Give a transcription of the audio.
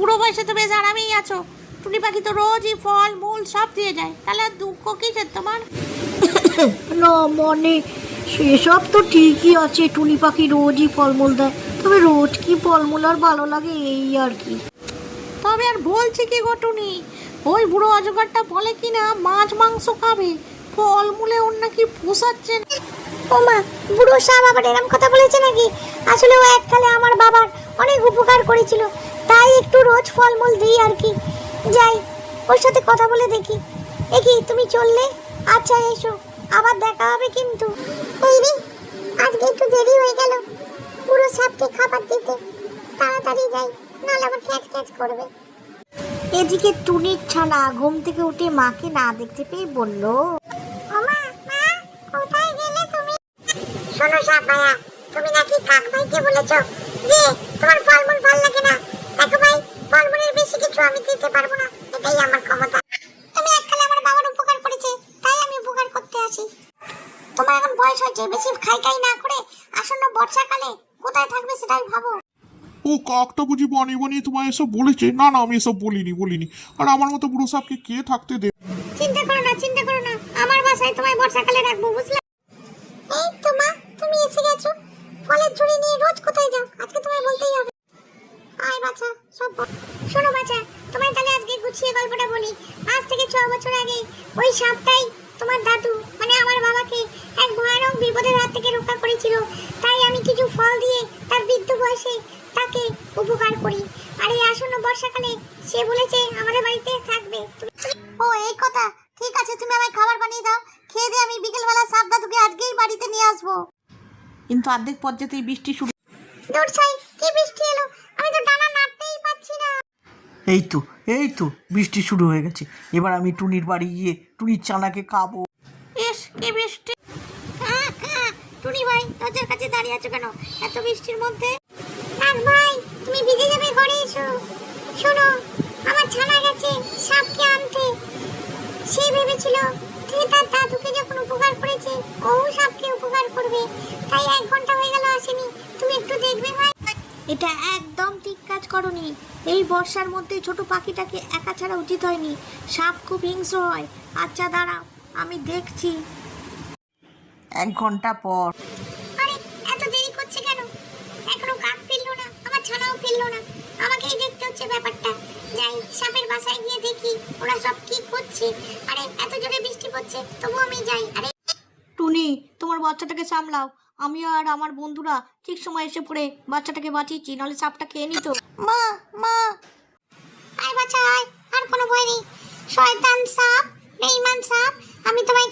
বুড়ো বয়সে তো বেশ আরামেই আছো। টুনি পাখি তো রোজই ফল মূল সব দিয়ে যায়, তাহলে আর দুঃখ কিসের তোমার? না মানে সেসব তো ঠিকই আছে, টুনি পাখি রোজই ফলমূল দেয়, তবে রোজ কি ফলমূল আর ভালো লাগে এই আর কি। তবে আর বলছি কি গো টুনি, ওই বুড়ো অজগরটা বলে কি না মাছ মাংস খাবে, ফলমূলে ওর নাকি পোষাচ্ছে না। ও মা, বুড়ো সাহেব আবার এরকম কথা বলেছে নাকি? আসলে ও এককালে আমার বাবার অনেক উপকার করেছিল, তাই একটু রোজ ফলমূল দিই আর কি। যাই, ওর সাথে কথা বলে দেখি। কি তুমি চললে? আচ্ছা এসো, আবার দেখা হবে কিন্তু। এই রে, আজকে একটু দেরি হয়ে গেল বুড়ো সাহেবকে খাবার দিতে। তাড়াতাড়ি যাই, নাহলে আবার ক্যাচ ক্যাচ করবে। এদিকে টুনির ছানা ঘুম থেকে উঠে মাকে না দেখতে পেয়ে বলল, ওমা মা, কোথায় গেলে তুমি? শোনো সাপ ভাইয়া, তুমি নাকি কাক ভাইকে বলেছো যে তোমার ফলমূল ভাল লাগে না। দেখো ভাই, ফলমূলের বেশি কিছু আমি দিতে পারবো না, এটাই আমার ক্ষমতা। তুমি এককালে আমার বাবার উপকার করেছে, তাই আমি উপকার করতে আসি। তোমার এখন বয়স হয়েছে, বেশি খাই না করে আসন্ন বর্ষাকালে কোথায় থাকবে সেটাই ভাবো। ও কাকটা বুঝি বানিয়ে বানিয়ে তোমায় এসব বলেছে? না না, আমি এসব বলিনি। আর আমার মতো বুড়ো সাপকে কে থাকতে দে? চিন্তা করো না, আমার বাসায় তোমায় বর্ষাকালে রাখবো, বুঝলে? এই তো মা, তুমি এসে গেছো। ফলের ঝুড়ি নিয়ে রোজ কোথায় যাও? আজকে তোমায় বলতেই হবে। আয় বাচ্চা, সব শোনো বাচ্চা, তোমায় তাহলে আজকে গুছিয়ে গল্পটা বলি। আজ থেকে 6 বছর আগে ওই সাপটাই তোমার দাদু মানে আমার বাবাকে এক ভয়ানক বিপদের হাত থেকে রক্ষা করেছিল। তাই আমি কিছু ফল দিয়ে তার বৃদ্ধ বয়সে তাকে উপকার করি। আর এই আসন্ন বর্ষাকালে সে বলেছে আমাদের বাড়িতে থাকবে। ও এই কথা, ঠিক আছে, তুমি আমায় খাবার বানিয়ে দাও, খেয়ে দিয়ে আমি বিকেলবেলা সাপ দাদুকে আজকেই বাড়িতে নিয়ে আসবো। কিন্তু অর্ধেক পর্যাতেই বৃষ্টি শুরু। দূর ছাই, কি বৃষ্টি এলো? আমি তো ডানা নাড়তেই পাচ্ছি না। এই তো বৃষ্টি শুরু হয়ে গেছে। এবার আমি টুনির বাড়ি গিয়ে টুনির চানাকে খাবো। ইস কি বৃষ্টি! টুনি ভাই, দরজার কাছে দাঁড়িয়ে আছো কেন এত বৃষ্টির মধ্যে? কাক ভাই, তুমি ভিজে যাবে, ঘরে এসো। শোনো, আমার ছানা গেছে সাপকে আনতে। সে ভেবেছিল যে তার দাদুকে যখন উপকার করেছে ও সাপকে উপকার করবে, তাই 1 ঘন্টা হয়ে গেল আসেনি। তুমি একটু দেখবে ভাই। এটা একদম ঠিক কাজ করনি। এই বর্ষার মধ্যে ছোট পাখিটাকে একা ছাড়া উচিত হয়নি, সাপ খুব হিংস্র হয়। আচ্ছা দাঁড়াও, আমি দেখছি। 1 ঘন্টা পর। আরে এত দেরি করছে কেন? এখনো কাক ফিরলো না, আমার ছানাও ফিরলো না, আমাকেই দেখতে হচ্ছে ব্যাপারটা। যাই, সাপের বাসায় গিয়ে দেখি ওরা সব কি করছে। আরে এত জোরে বৃষ্টি পড়ছে, তবু আমি যাই। আরে টুনি, তোমার বাচ্চাটাকে সামলাও। আমি আর আমার বন্ধুরা ঠিক সময় এসে পড়ে বাচ্চাটাকে বাঁচিয়েছি, নাহলে সাপটা খেয়ে নিত। মা মা, আয় বাচ্চা আয়, আর কোনো ভয় নেই। শয়তান সাপ, বেঈমান সাপ, আমি তোমায়